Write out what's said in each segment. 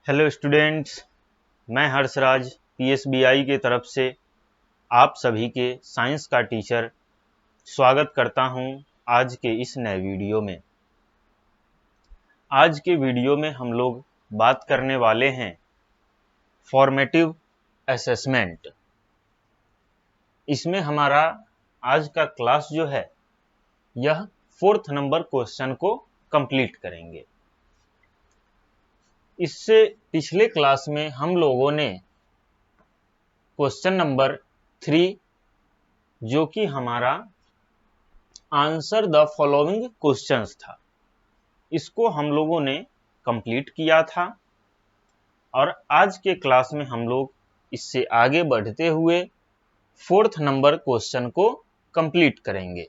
Hello students, मैं हर्षराज पीएसबीआई के तरफ से आप सभी के साइंस का टीचर स्वागत करता हूं आज के इस नए वीडियो में। आज के वीडियो में हम लोग बात करने वाले हैं फॉर्मेटिव असेसमेंट। इसमें हमारा आज का क्लास जो है यह 4th नंबर क्वेश्चन को कंप्लीट करेंगे। इससे पिछले क्लास में हम लोगों ने क्वेश्चन नंबर 3 जो कि हमारा आंसर द फॉलोइंग क्वेश्चंस था, इसको हम लोगों ने कंप्लीट किया था और आज के क्लास में हम लोग इससे आगे बढ़ते हुए 4th नंबर क्वेश्चन को कंप्लीट करेंगे।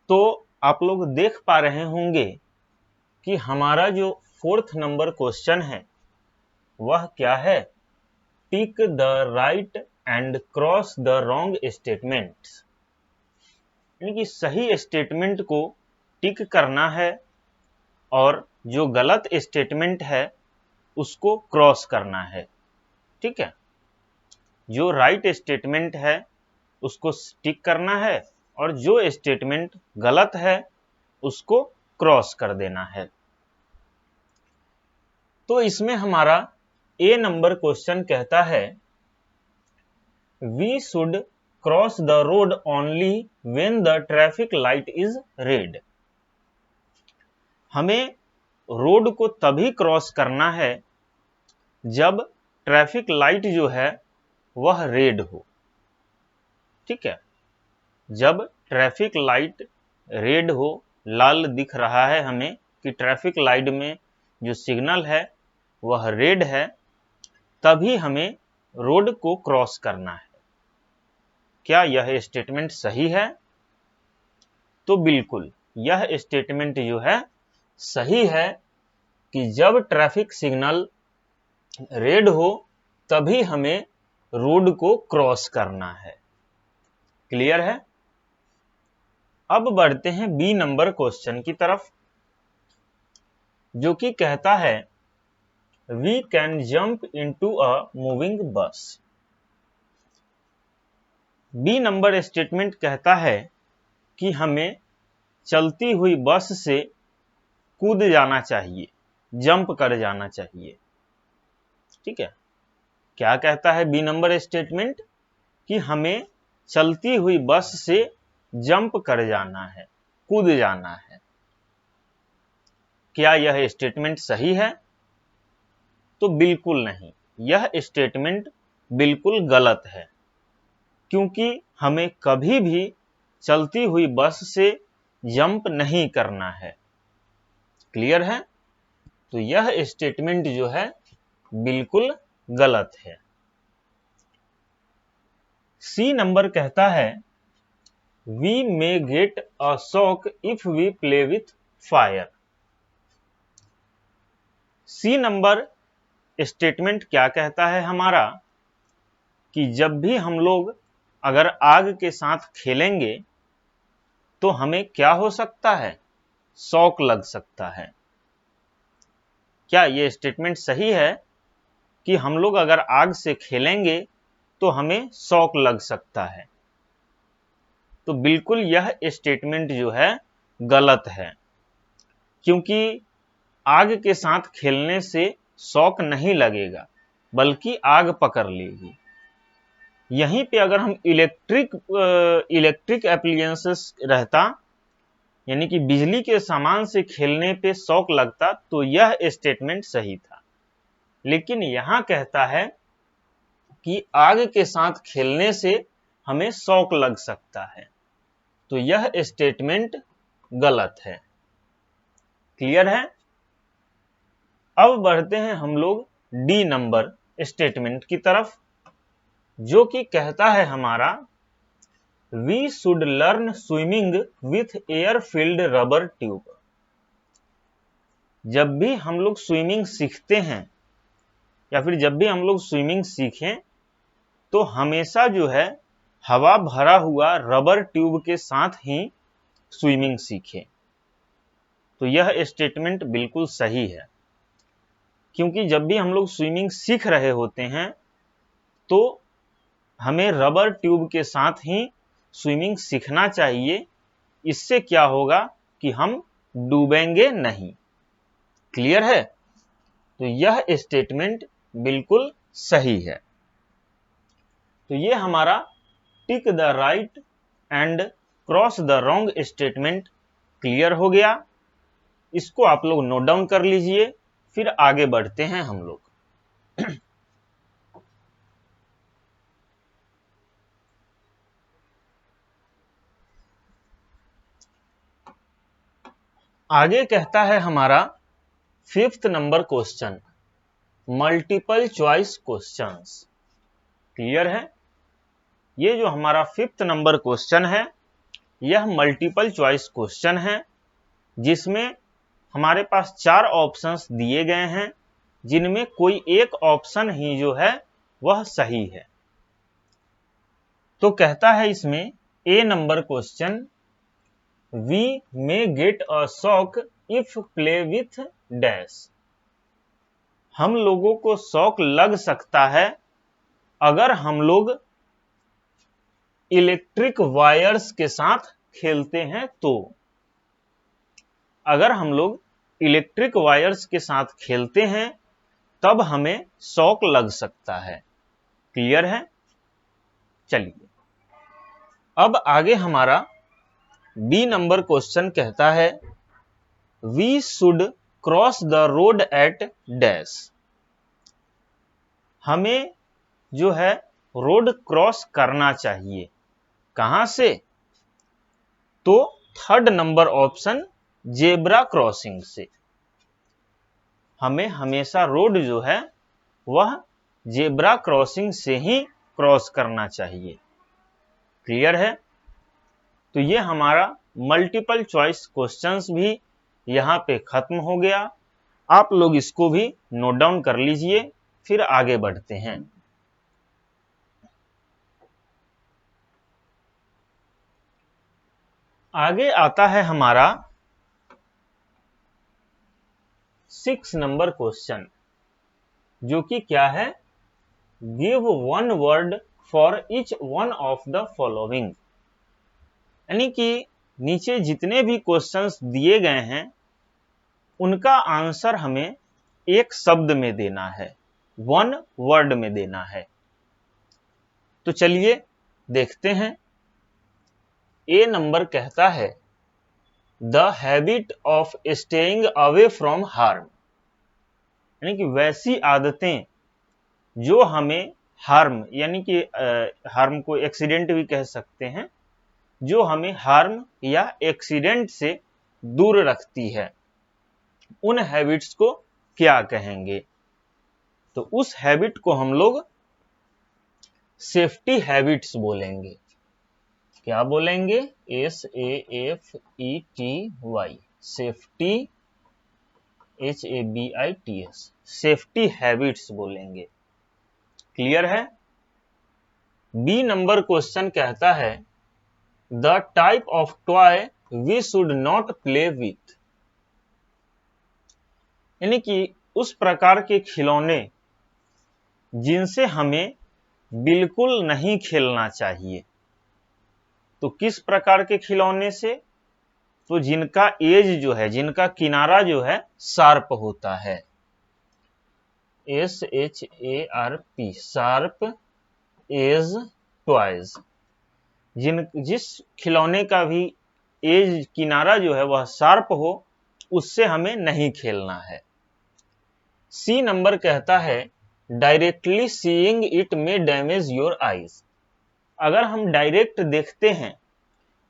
तो आप लोग देख पा रहे होंगे कि हमारा जो 4th नंबर क्वेश्चन है वह क्या है, tick the right and cross the wrong statements. यानी कि सही स्टेटमेंट को टिक करना है और जो गलत स्टेटमेंट है उसको क्रॉस करना है। ठीक है, जो राइट स्टेटमेंट है उसको टिक करना है और जो स्टेटमेंट गलत है उसको क्रॉस कर देना है। तो इसमें हमारा ए नंबर क्वेश्चन कहता है we should cross the road only when the traffic light is red. हमें रोड को तभी क्रॉस करना है जब ट्रैफिक लाइट जो है वह रेड हो। ठीक है, जब ट्रैफिक लाइट रेड हो, लाल दिख रहा है हमें कि ट्रैफिक लाइट में जो सिग्नल है वह रेड है, तभी हमें रोड को क्रॉस करना है। क्या यह स्टेटमेंट सही है? तो बिल्कुल यह स्टेटमेंट जो है सही है कि जब ट्रैफिक सिग्नल रेड हो तभी हमें रोड को क्रॉस करना है। क्लियर है? अब बढ़ते हैं बी नंबर क्वेश्चन की तरफ, जो कि कहता है we can jump into a moving bus. B number statement कहता है कि हमें चलती हुई बस से कूद जाना चाहिए, जंप कर जाना चाहिए। ठीक है, क्या कहता है बी नंबर स्टेटमेंट कि हमें चलती हुई बस से जंप कर जाना है, कूद जाना है। क्या यह स्टेटमेंट सही है? तो बिल्कुल नहीं, यह स्टेटमेंट बिल्कुल गलत है, क्योंकि हमें कभी भी चलती हुई बस से जंप नहीं करना है। क्लियर है? तो यह स्टेटमेंट जो है बिल्कुल गलत है। सी नंबर कहता है we may get a shock if we play with fire. C number statement क्या कहता है हमारा कि जब भी हम लोग अगर आग के साथ खेलेंगे तो हमें क्या हो सकता है, शॉक लग सकता है। क्या यह स्टेटमेंट सही है कि हम लोग अगर आग से खेलेंगे तो हमें शॉक लग सकता है? तो बिल्कुल यह स्टेटमेंट जो है गलत है, क्योंकि आग के साथ खेलने से शॉक नहीं लगेगा बल्कि आग पकड़ लेगी। यहीं पे अगर हम इलेक्ट्रिक एप्लियंसेस रहता, यानी कि बिजली के सामान से खेलने पे शॉक लगता, तो यह स्टेटमेंट सही था। लेकिन यहां कहता है कि आग के साथ खेलने से हमें शॉक लग सकता है, तो यह स्टेटमेंट गलत है। क्लियर है? अब बढ़ते हैं हम लोग डी नंबर स्टेटमेंट की तरफ, जो कि कहता है हमारा we should learn swimming with air filled rubber tube. जब भी हम लोग स्विमिंग सीखते हैं या फिर जब भी हम लोग स्विमिंग सीखें तो हमेशा जो है हवा भरा हुआ रबर ट्यूब के साथ ही स्विमिंग सीखें। तो यह स्टेटमेंट बिल्कुल सही है, क्योंकि जब भी हम लोग स्विमिंग सीख रहे होते हैं तो हमें रबर ट्यूब के साथ ही स्विमिंग सीखना चाहिए। इससे क्या होगा कि हम डूबेंगे नहीं। क्लियर है? तो यह स्टेटमेंट बिल्कुल सही है। तो ये हमारा tick the right and cross the wrong statement clear हो गया। इसको आप लोग नोट डाउन कर लीजिए, फिर आगे बढ़ते हैं हम लोग। आगे कहता है हमारा 5th number question, multiple choice questions. Clear है? ये जो हमारा 5th नंबर क्वेश्चन है यह मल्टीपल चॉइस क्वेश्चन है, जिसमें हमारे पास 4 ऑप्शंस दिए गए हैं, जिनमें कोई एक ऑप्शन ही जो है वह सही है। तो कहता है इसमें a number question, we may get a shock if play with dash. हम लोगों को शॉक लग सकता है अगर हम लोग इलेक्ट्रिक वायर्स के साथ खेलते हैं तो। अगर हम लोग इलेक्ट्रिक वायर्स के साथ खेलते हैं तब हमें शॉक लग सकता है। क्लियर है? चलिए अब आगे हमारा बी नंबर क्वेश्चन कहता है, we should cross the road at dash. हमें जो है रोड क्रॉस करना चाहिए। कहां से? तो 3rd number option, zebra crossing से। हमें हमेशा रोड जो है वह जेब्रा क्रॉसिंग से ही क्रॉस करना चाहिए। क्लियर है? तो ये हमारा मल्टीपल चॉइस क्वेश्चंस भी यहाँ पे खत्म हो गया। आप लोग इसको भी नोट डाउन कर लीजिए, फिर आगे बढ़ते हैं। आगे आता है हमारा 6 नंबर क्वेश्चन, जो कि क्या है, give 1 word for each one of the following. यानी कि नीचे जितने भी क्वेश्चंस दिए गए हैं उनका आंसर हमें एक शब्द में देना है, 1 वर्ड में देना है। तो चलिए देखते हैं। ए नंबर कहता है, the habit of staying away from harm. यानी कि वैसी आदतें जो हमें हार्म, यानी कि हार्म को एक्सीडेंट भी कह सकते हैं, जो हमें हार्म या एक्सीडेंट से दूर रखती है, उन हैबिट्स को क्या कहेंगे? तो उस हैबिट को हम लोग सेफ्टी हैबिट्स बोलेंगे। क्या बोलेंगे? SAFETY, safety, HABITS, safety habits बोलेंगे। क्लियर है? बी नंबर क्वेश्चन कहता है, the type of toy we should not play with. यानी कि उस प्रकार के खिलौने जिनसे हमें बिल्कुल नहीं खेलना चाहिए। तो किस प्रकार के खिलौने से? तो जिनका एज जो है, जिनका किनारा जो है शार्प होता है, SHARP, शार्प एज टॉयज। जिस खिलौने का भी एज किनारा जो है वह शार्प हो, उससे हमें नहीं खेलना है। सी नंबर कहता है, directly seeing it may damage your eyes. अगर हम डायरेक्ट देखते हैं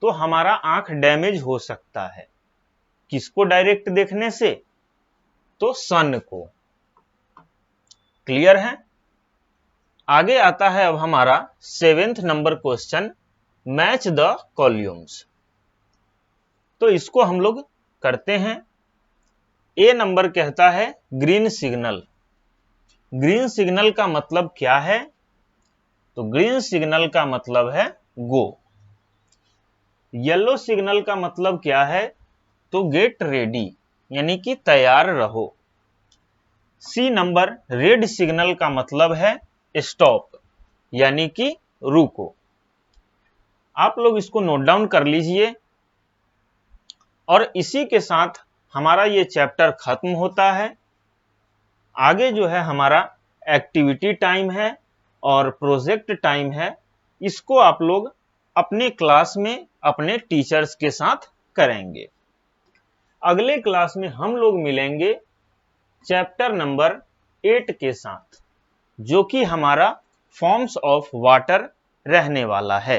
तो हमारा आंख डैमेज हो सकता है। किसको डायरेक्ट देखने से? तो सन को। क्लियर है? आगे आता है अब हमारा 7th number question, match the columns. तो इसको हम लोग करते हैं। ए नंबर कहता है, ग्रीन सिग्नल। ग्रीन सिग्नल का मतलब क्या है? तो ग्रीन सिग्नल का मतलब है गो। येलो सिग्नल का मतलब क्या है? तो गेट रेडी यानी कि तैयार रहो। सी नंबर, रेड सिग्नल का मतलब है स्टॉप यानी कि रुको। आप लोग इसको नोट डाउन कर लीजिए और इसी के साथ हमारा ये चैप्टर खत्म होता है। आगे जो है हमारा एक्टिविटी टाइम है और प्रोजेक्ट टाइम है, इसको आप लोग अपने क्लास में अपने टीचर्स के साथ करेंगे। अगले क्लास में हम लोग मिलेंगे चैप्टर नंबर 8 के साथ, जो कि हमारा फॉर्म्स ऑफ वाटर रहने वाला है।